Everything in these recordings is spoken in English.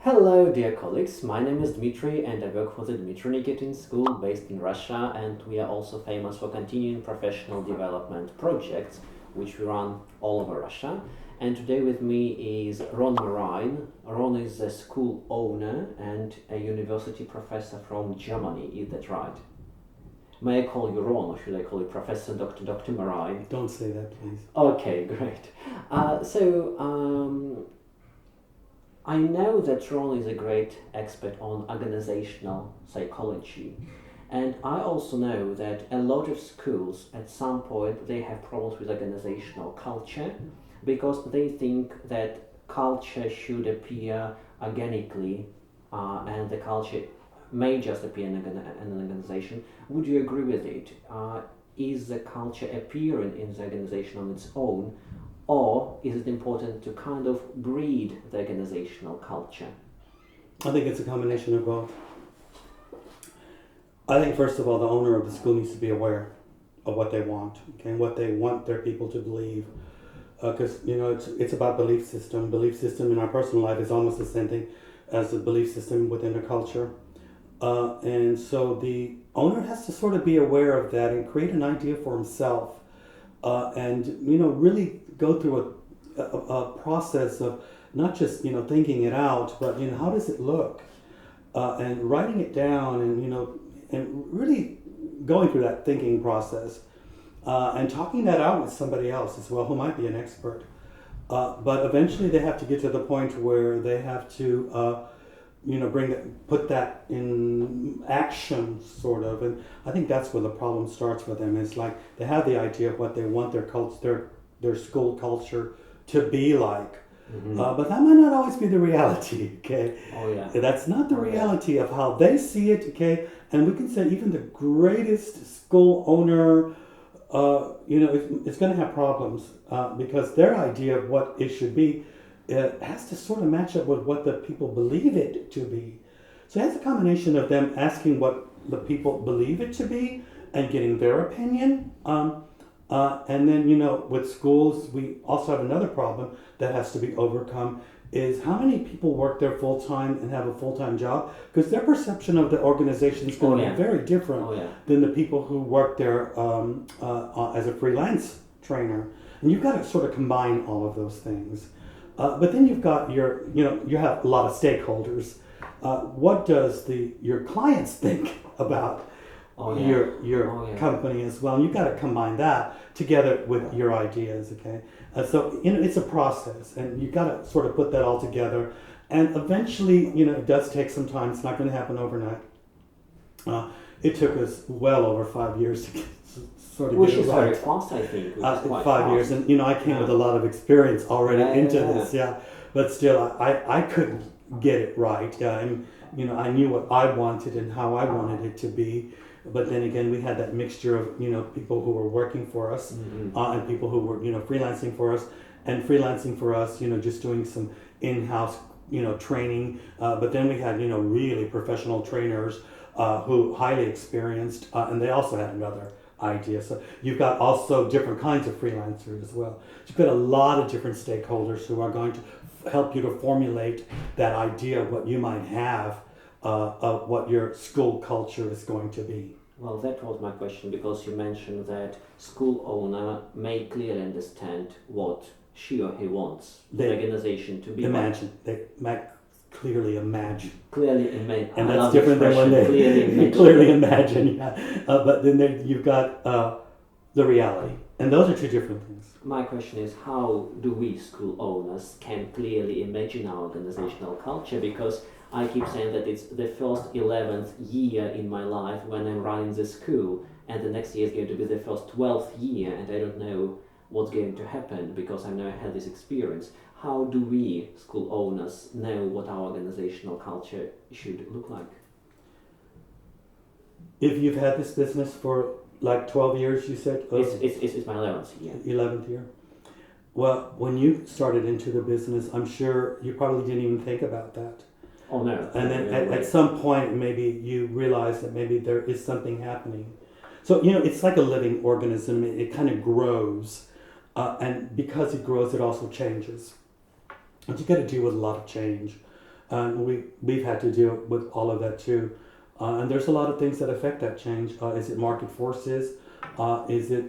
Hello, dear colleagues. My name is Dmitry, and I work for the Dmitry Nikitin School based in Russia. And we are also famous for continuing professional development projects, which we run all over Russia. And today with me is Ron Morrain. Ron is a school owner and a university professor from Germany. Is that right? May I call you Ron, or should I call you Professor Dr. Morrain? Don't say that, please. Okay, great. So I know that Ron is a great expert on organizational psychology, and I also know that a lot of schools at some point they have problems with organizational culture because they think that culture should appear organically, and the culture may just appear in an organization. Would you agree with it? Is the culture appearing in the organization on its own, or is it important to kind of breed the organizational culture? I think it's a combination of both. I think, first of all, the owner of the school needs to be aware of what they want, okay, and what they want their people to believe. Because, it's about belief system. Belief system in our personal life is almost the same thing as the belief system within a culture. And so the owner has to sort of be aware of that and create an idea for himself. And really go through a process of not just thinking it out, but how does it look, and writing it down, and really going through that thinking process, and talking that out with somebody else as well who might be an expert. But eventually they have to get to the point where they have to put that in action, sort of. And I think that's where the problem starts with them. It's like they have the idea of what they want their school culture to be like. But that might not always be the reality, okay? Oh yeah. That's not the reality of how they see it, okay? And we can say even the greatest school owner, it's going to have problems, because their idea of what it should be, it has to sort of match up with what the people believe it to be. So it's a combination of them asking what the people believe it to be and getting their opinion. And then, with schools, we also have another problem that has to be overcome, is how many people work there full time and have a full-time job, because their perception of the organization is going to be very different than the people who work there as a freelance trainer. And you've got to sort of combine all of those things. But then you've got you have a lot of stakeholders. What does your clients think about your company as well? And you've got to combine that together with your ideas, okay? So it's a process, and you've got to sort of put that all together. And eventually, it does take some time. It's not going to happen overnight. It took us well over 5 years to sort of Which get it is right. very fast, I think. Which is quite 5 fast. years, and I came with a lot of experience already into this, but still I couldn't get it right. And I knew what I wanted and how I wanted it to be, but then again we had that mixture of people who were working for us, and people who were freelancing for us, and freelancing for us just doing some in-house training, but then we had really professional trainers who highly experienced, and they also had another idea. So you've got also different kinds of freelancers as well. You've got a lot of different stakeholders who are going to help you to formulate that idea of what you might have, of what your school culture is going to be. Well, that was my question, because you mentioned that school owner may clearly understand what she or he wants the organization to be. They might clearly imagine. Clearly imagine. And that's different than when they clearly imagine. But then you've got the reality. And those are two different things. My question is, how do we school owners can clearly imagine our organizational culture? Because I keep saying that it's the first 11th year in my life when I'm running the school, and the next year is going to be the first 12th year, and I don't know what's going to happen because I've never had this experience. How do we, school owners, know what our organizational culture should look like? If you've had this business for like 12 years, you said? It's my 11th year. 11th year. Well, when you started into the business, I'm sure you probably didn't even think about that. Oh, no. And then at some point, maybe you realize that maybe there is something happening. So, it's like a living organism. It kind of grows. And because it grows, it also changes. But you got to deal with a lot of change. and we've had to deal with all of that too. And there's a lot of things that affect that change. Is it market forces? Is it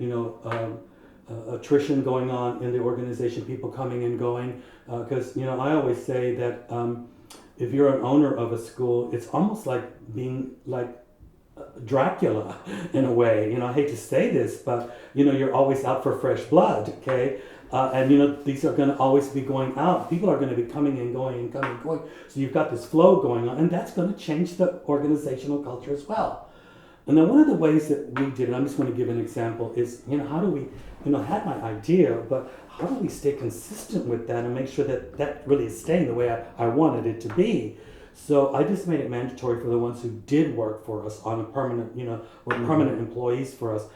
attrition going on in the organization, people coming and going? Because I always say that if you're an owner of a school, it's almost like being like Dracula in a way. I hate to say this, but you're always out for fresh blood. Okay. And these are going to always be going out. People are going to be coming and going and coming and going. So you've got this flow going on, and that's going to change the organizational culture as well. And then one of the ways that we did, and I'm just going to give an example, is how do we, had my idea, but how do we stay consistent with that and make sure that that really is staying the way I wanted it to be? So I just made it mandatory for the ones who did work for us on a permanent, were permanent employees for us,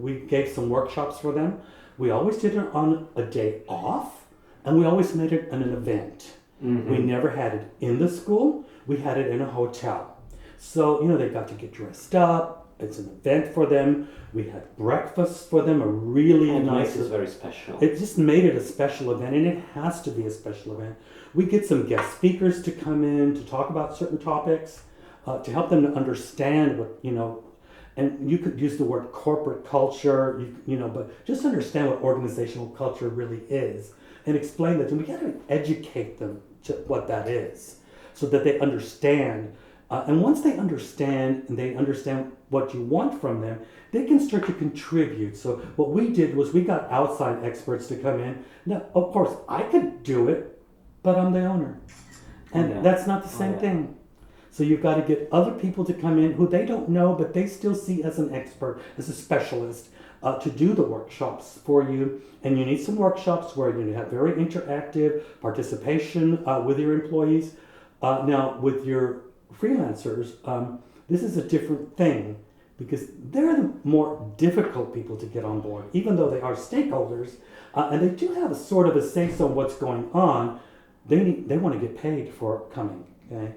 we gave some workshops for them. We always did it on a day off, and we always made it an event. Mm-hmm. We never had it in the school. We had it in a hotel. So, they got to get dressed up. It's an event for them. We had breakfast for them, a really nice. It's very special. It just made it a special event, and it has to be a special event. We get some guest speakers to come in to talk about certain topics, to help them to understand what, and you could use the word corporate culture, but just understand what organizational culture really is and explain that. And we got to educate them to what that is so that they understand. And once they understand and they understand what you want from them, they can start to contribute. So what we did was we got outside experts to come in. Now, of course, I could do it, but I'm the owner. And that's not the same thing. So you've got to get other people to come in who they don't know, but they still see as an expert, as a specialist, to do the workshops for you. And you need some workshops where you have very interactive participation with your employees. Now, with your freelancers, this is a different thing because they're the more difficult people to get on board, even though they are stakeholders, and they do have a sort of a say-so on what's going on. They want to get paid for coming, okay?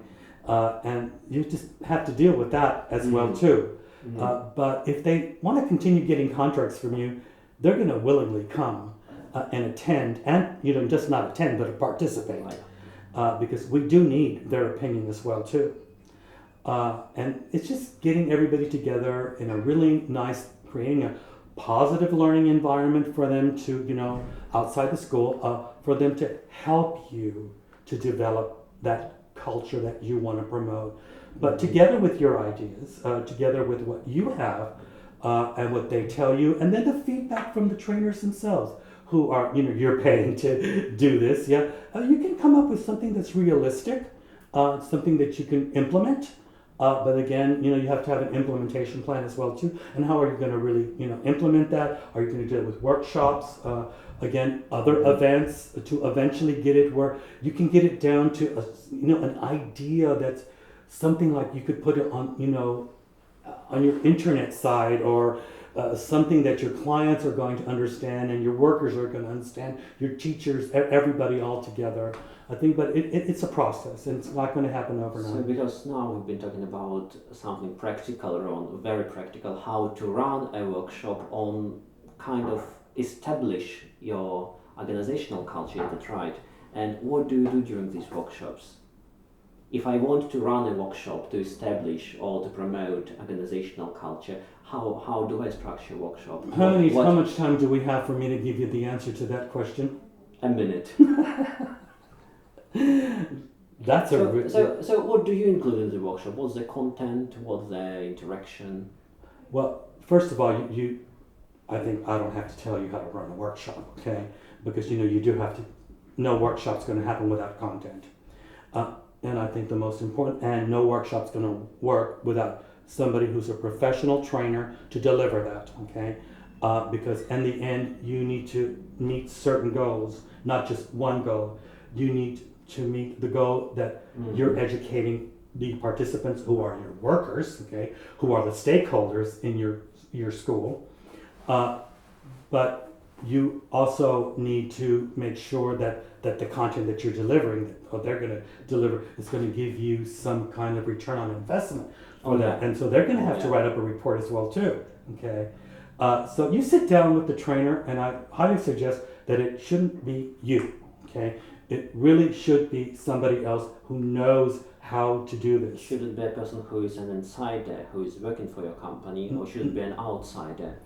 And you just have to deal with that as well too. Mm-hmm. But if they want to continue getting contracts from you, they're going to willingly come and attend, and just not attend, but participate, because we do need their opinion as well too. And it's just getting everybody together in a really nice, creating a positive learning environment for them to, outside the school, for them to help you to develop that culture that you want to promote. But together with your ideas, together with what you have, and what they tell you, and then the feedback from the trainers themselves, who are, you're paying to do this, you can come up with something that's realistic, something that you can implement. But again, you have to have an implementation plan as well too. And how are you going to really, implement that? Are you going to do it with workshops? Again, other events to eventually get it where you can get it down to an idea that's something like you could put it on, on your internet side, or something that your clients are going to understand and your workers are going to understand, your teachers, everybody all together. I think, but it's a process, and it's not going to happen overnight. So because now we've been talking about something practical, around very practical, how to run a workshop on kind of establish your organizational culture, that's right. And what do you do during these workshops? If I want to run a workshop to establish or to promote organizational culture, how do I structure a workshop? How much time do we have for me to give you the answer to that question? A minute. That's so what do you include in the workshop? What's the content? What's the interaction? Well, first of all, I think I don't have to tell you how to run a workshop, okay? Because you do have to. No workshop's going to happen without content, and I think the most important. And no workshop's going to work without somebody who's a professional trainer to deliver that, okay? Because in the end, you need to meet certain goals, not just one goal. You need to meet the goal that you're educating the participants who are your workers, okay, who are the stakeholders in your school. But you also need to make sure that the content that you're delivering, or they're going to deliver, is going to give you some kind of return on investment for that. And so they're going to have to write up a report as well too, okay? So you sit down with the trainer, and I highly suggest that it shouldn't be you, okay? It really should be somebody else who knows how to do this. Should it be a person who is an insider, who is working for your company, or should it be an outsider?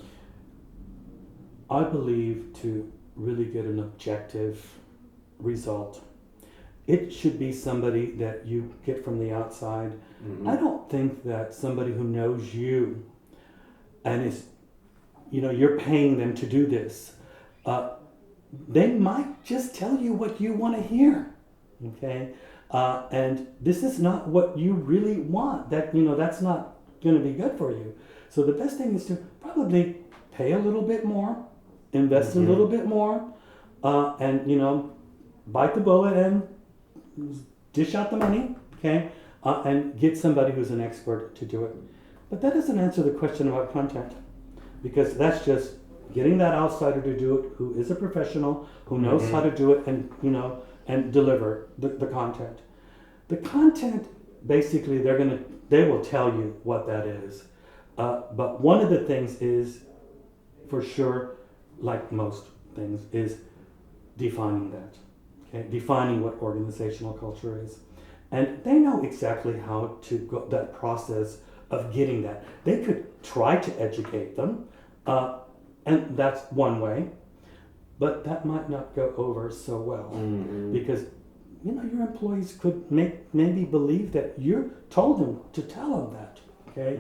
I believe to really get an objective result, it should be somebody that you get from the outside. Mm-hmm. I don't think that somebody who knows you and is, you're paying them to do this, they might just tell you what you want to hear, okay? And this is not what you really want. That's not going to be good for you. So the best thing is to probably pay a little bit more, invest a little bit more, and bite the bullet and dish out the money, okay? And get somebody who's an expert to do it. But that doesn't answer the question about content, because that's just getting that outsider to do it who is a professional, who knows how to do it, and deliver the content. The content, basically, they will tell you what that is. But one of the things is, for sure, like most things, is defining that. Okay, defining what organizational culture is, and they know exactly how to go that process of getting that. They could try to educate them. And that's one way, but that might not go over so well because your employees could maybe believe that you told them to tell them that. Okay,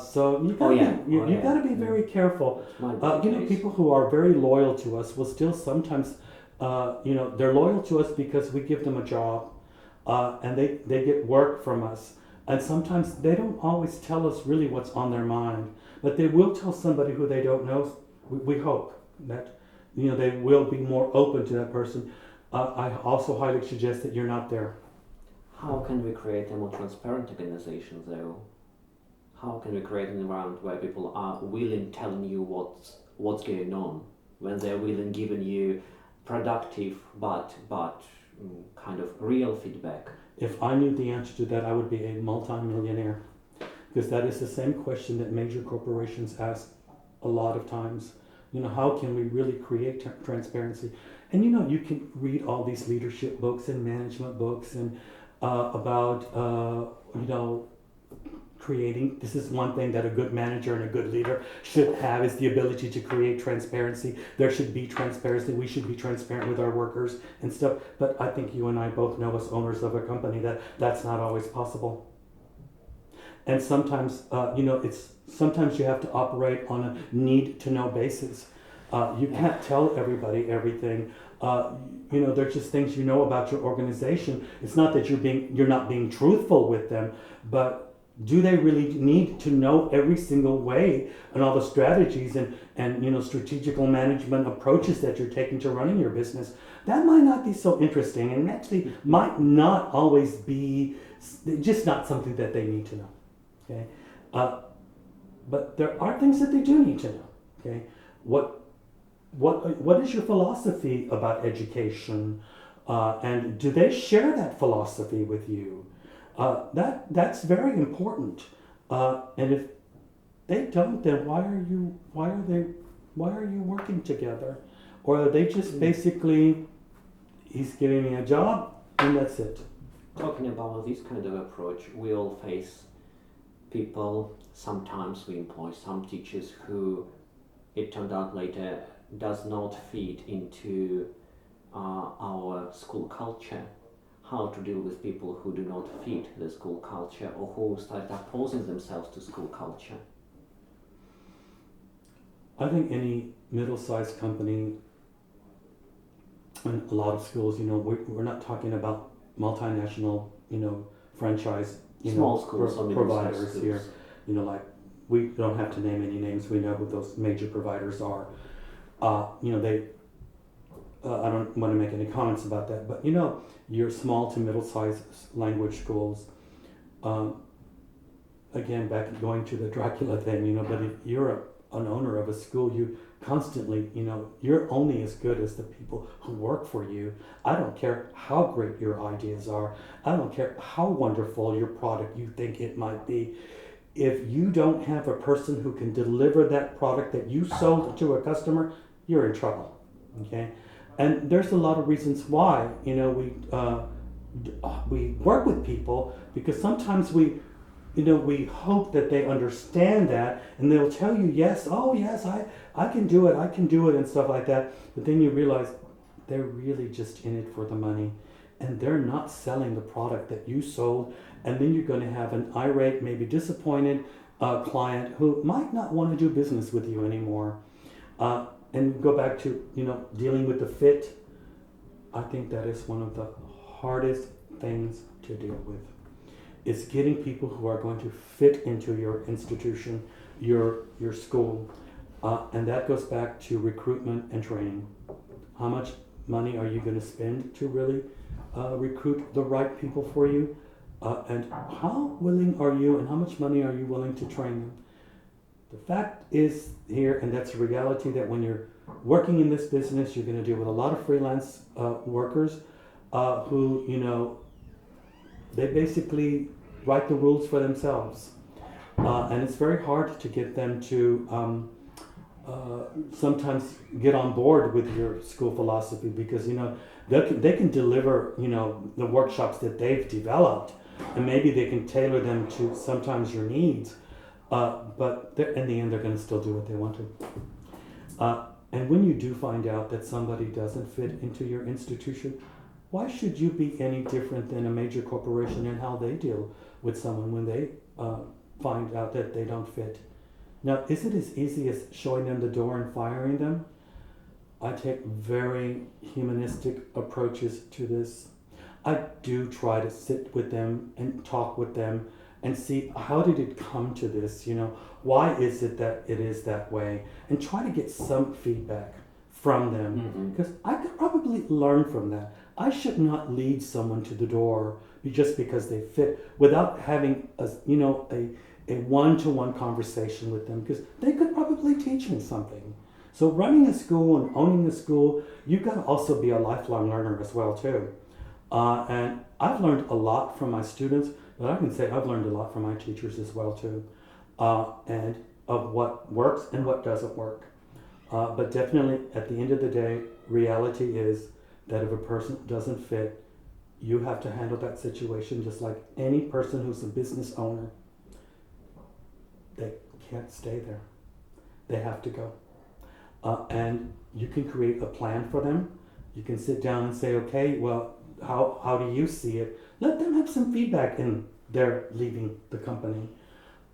so you gotta be very careful. People who are very loyal to us will still sometimes, they're loyal to us because we give them a job, and they get work from us. And sometimes they don't always tell us really what's on their mind, but they will tell somebody who they don't know. We hope that they will be more open to that person. I also highly suggest that you're not there. How can we create a more transparent organization, though? How can we create an environment where people are willing telling you what's going on, when they're willing giving you productive but kind of real feedback? If I knew the answer to that, I would be a multi-millionaire, because that is the same question that major corporations ask a lot of times. How can we really create transparency? And you can read all these leadership books and management books and about creating. This is one thing that a good manager and a good leader should have, is the ability to create transparency. There should be transparency. We should be transparent with our workers and stuff. But I think you and I both know, as owners of a company, that that's not always possible. And sometimes, sometimes you have to operate on a need-to-know basis. You can't tell everybody everything. There's just things about your organization. It's not that you're not being truthful with them, but do they really need to know every single way and all the strategies and strategical management approaches that you're taking to running your business? That might not be so interesting, and actually might not always be just not something that they need to know. Okay, but there are things that they do need to know. Okay, what is your philosophy about education, and do they share that philosophy with you? That's very important. And if they don't, then why are you working together? Or are they just basically, he's giving me a job and that's it? Talking about this kind of approach, we all face people. Sometimes we employ some teachers who, it turned out later, does not fit into our school culture. How to deal with people who do not fit the school culture, or who start opposing themselves to school culture? I think any middle-sized company and a lot of schools, we're not talking about multinational, franchise, small schools, providers schools here. Like, we don't have to name any names. We know who those major providers are. I don't want to make any comments about that, but your small to middle-sized language schools, again, going to the Dracula thing, but if you're an owner of a school, you constantly, you're only as good as the people who work for you. I don't care how great your ideas are. I don't care how wonderful your product you think it might be. If you don't have a person who can deliver that product that you sold to a customer, you're in trouble, okay? And there's a lot of reasons why. We work with people because sometimes we hope that they understand that, and they'll tell you yes, oh yes, I can do it, and stuff like that. But then you realize they're really just in it for the money, and they're not selling the product that you sold. And then you're going to have an irate, maybe disappointed client who might not want to do business with you anymore. And go back to dealing with the fit. I think that is one of the hardest things to deal with. Is getting people who are going to fit into your institution, your school, and that goes back to recruitment and training. How much money are you going to spend to really recruit the right people for you, and how willing are you, and how much money are you willing to train them? The fact is here, and that's a reality, that when you're working in this business, you're going to deal with a lot of freelance workers who they basically write the rules for themselves. And it's very hard to get them to sometimes get on board with your school philosophy, because they can deliver the workshops that they've developed, and maybe they can tailor them to sometimes your needs, but in the end they're going to still do what they want to. And when you do find out that somebody doesn't fit into your institution, why should you be any different than a major corporation in how they deal with someone when they find out that they don't fit? Now, is it as easy as showing them the door and firing them? I take very humanistic approaches to this. I do try to sit with them and talk with them and see, how did it come to this? Why is it that it is that way? And try to get some feedback from them, because I could probably learn from that. I should not lead someone to the door just because they fit, without having a one-to-one conversation with them, because they could probably teach me something. So running a school and owning a school, you've got to also be a lifelong learner as well too. And I've learned a lot from my students, but I can say I've learned a lot from my teachers as well too, and of what works and what doesn't work. But definitely, at the end of the day, reality is that if a person doesn't fit, you have to handle that situation just like any person who's a business owner. They can't stay there. They have to go. And you can create a plan for them. You can sit down and say, okay, well, how do you see it? Let them have some feedback in their leaving the company.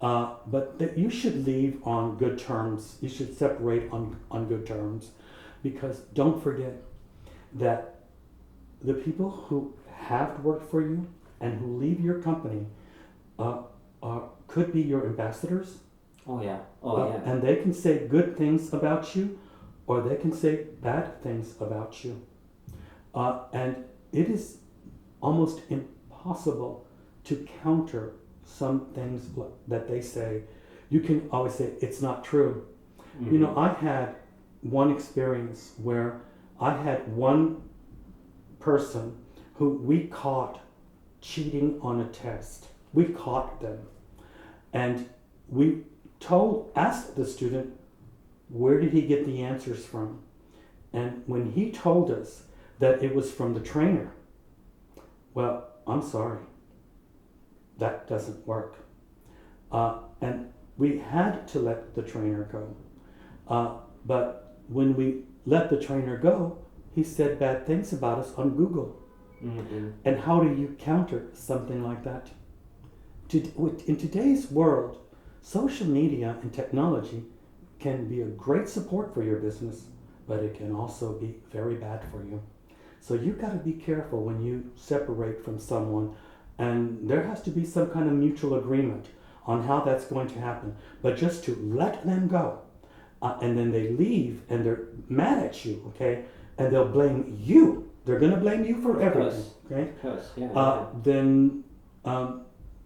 But that you should leave on good terms. You should separate on good terms, because don't forget that the people who have worked for you and who leave your company could be your ambassadors. Oh yeah. And they can say good things about you, or they can say bad things about you. And it is almost impossible to counter some things that they say. You can always say it's not true. I had one experience where I had one person who we caught cheating on a test. We caught them. And we asked the student, where did he get the answers from? And when he told us that it was from the trainer, well, I'm sorry, that doesn't work. And we had to let the trainer go. But when we let the trainer go, he said bad things about us on Google. And how do you counter something like that? In today's world, social media and technology can be a great support for your business, but it can also be very bad for you. So you've got to be careful when you separate from someone, and there has to be some kind of mutual agreement on how that's going to happen. But just to let them go, and then they leave and they're mad at you, okay, and they'll blame you. They're going to blame you for everything, okay? Of course, yeah. Then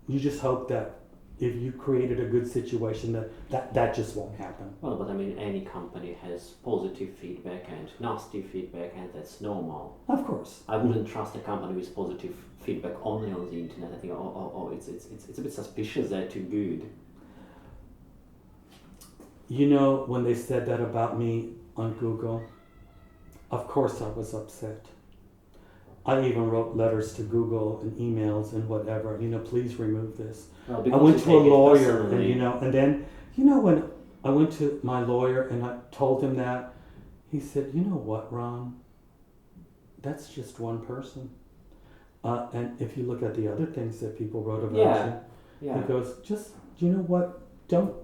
you just hope that if you created a good situation, that just won't happen. Well, but I mean, any company has positive feedback and nasty feedback, and that's normal. Of course. I wouldn't trust a company with positive feedback only on the internet. I think, it's a bit suspicious. They're too good. When they said that about me on Google, Of course, I was upset. I even wrote letters to Google and emails and whatever. Please remove this. Well, I because went you to a take it lawyer, personally. and then, when I went to my lawyer and I told him that, he said, "You know what, Ron? That's just one person. And if you look at the other things that people wrote about Yeah, you, yeah. he goes, just, you know what? Don't,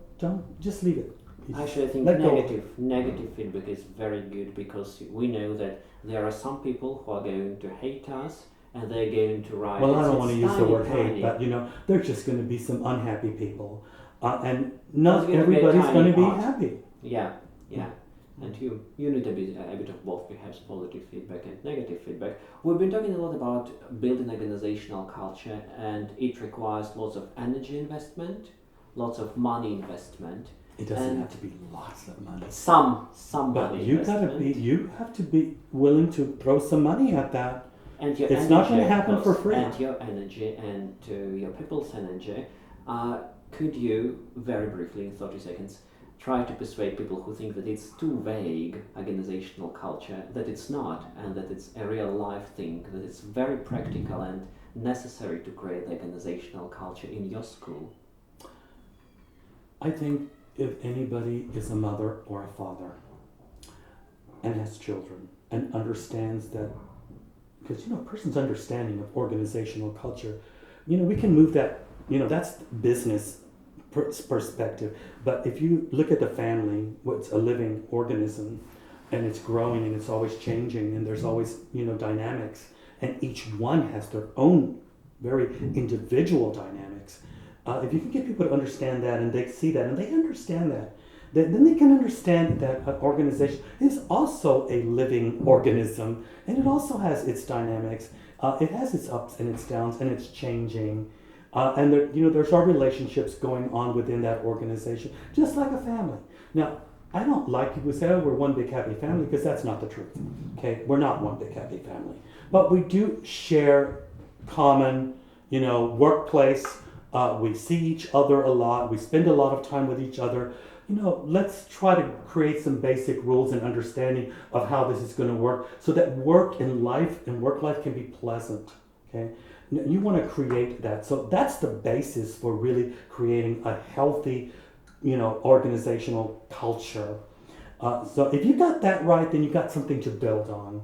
just leave it. Actually, I think Let go. negative feedback is very good because we know that there are some people who are going to hate us and they're going to write. Well, I don't want to it's use the tiny, word tiny. hate, but there's just going to be some unhappy people, and It's not going to be a everybody's going to tiny be part. happy. Yeah, yeah. And you need a bit of both, perhaps positive feedback and negative feedback. We've been talking a lot about building organizational culture, and it requires lots of energy investment, lots of money investment. It doesn't And have to be lots of money. Some But money you investment. you have to be willing to throw some money at that. And your It's energy, not going to of happen for course, free. and your energy and your people's energy. Could you, very briefly, in 30 seconds, try to persuade people who think that it's too vague, organizational culture, that it's not, and that it's a real life thing, that it's very practical and necessary to create organizational culture in your school? I think if anybody is a mother or a father and has children and understands that, because a person's understanding of organizational culture, we can move that. That's business perspective. But if you look at the family, what's a living organism, and it's growing and it's always changing, and there's always dynamics, and each one has their own very individual dynamics. If you can get people to understand that, and they see that, and they understand that, then they can understand that an organization is also a living organism, and it also has its dynamics. It has its ups and its downs, and it's changing. And there's our relationships going on within that organization, just like a family. Now, I don't like people who say, "Oh, we're one big happy family," because that's not the truth. Okay, we're not one big happy family, but we do share common, workplace. We see each other a lot. We spend a lot of time with each other. Let's try to create some basic rules and understanding of how this is going to work, so that work life can be pleasant. Okay. You want to create that. So that's the basis for really creating a healthy, organizational culture. So if you got that right, then you got something to build on.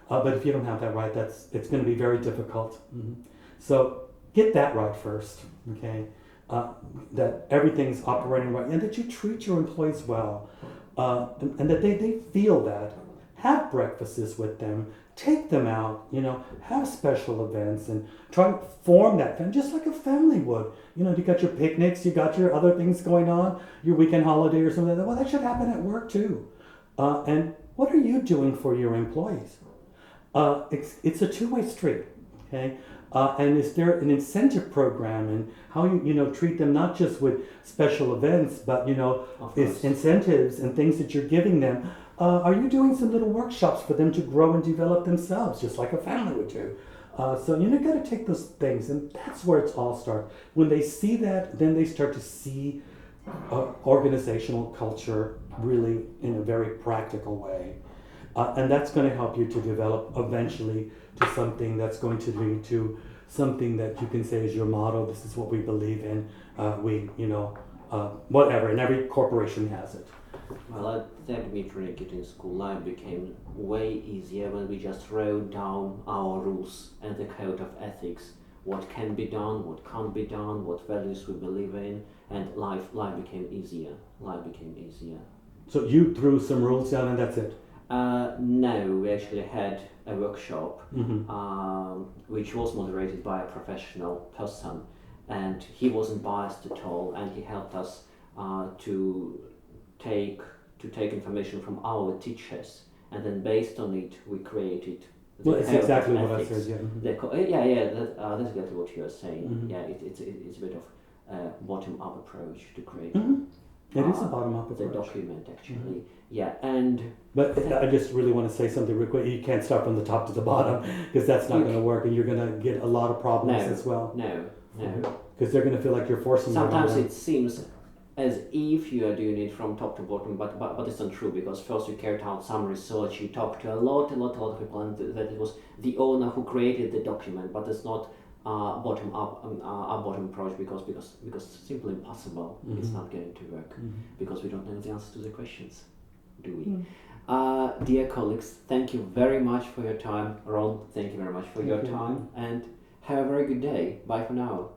But if you don't have that right, it's going to be very difficult. So get that right first, okay? That everything's operating right, and that you treat your employees well, and that they feel that. Have breakfasts with them. Take them out, have special events, and try to form that family just like a family would. You got your picnics, you got your other things going on, your weekend holiday or something like that. Well, that should happen at work too. And what are you doing for your employees? It's a two-way street, okay? And is there an incentive program, and how you treat them, not just with special events, but it's incentives and things that you're giving them. Are you doing some little workshops for them to grow and develop themselves, just like a family would do? So got to take those things, and that's where it's all starts. When they see that, then they start to see organizational culture really in a very practical way. And that's going to help you to develop eventually to something that's going to lead to something that you can say is your motto. This is what we believe in. Whatever, and every corporation has it. Well, at that meet in school, life became way easier when we just wrote down our rules and the code of ethics. What can be done, what can't be done, what values we believe in, and life became easier. Life became easier. So you threw some rules down and that's it? No, we actually had a workshop, Mm-hmm. which was moderated by a professional person, and he wasn't biased at all, and he helped us to take information from our teachers, and then based on it we created Well, it's exactly what I ethics. said. Yeah. Mm-hmm. That's exactly what you are saying. Mm-hmm. Yeah, it's a bit of bottom-up approach to create. Mm-hmm. It is a bottom-up The approach. document actually. Mm-hmm. Yeah, and But I just really want to say something real quick. You can't start from the top to the bottom, because that's not going to work, and you're going to get a lot of problems as well. No. Because they're going to feel like you're forcing them on Sometimes them. it seems as if you are doing it from top to bottom, but it's not true, because first you carried out some research, you talked to a lot of people, and that it was the owner who created the document, but it's not bottom up, bottom approach, because it's simply impossible. It's not going to work because we don't know the answer to the questions, do we? Dear colleagues, thank you very much for your time. Ron, thank you very much for your time, and have a very good day. Bye for now.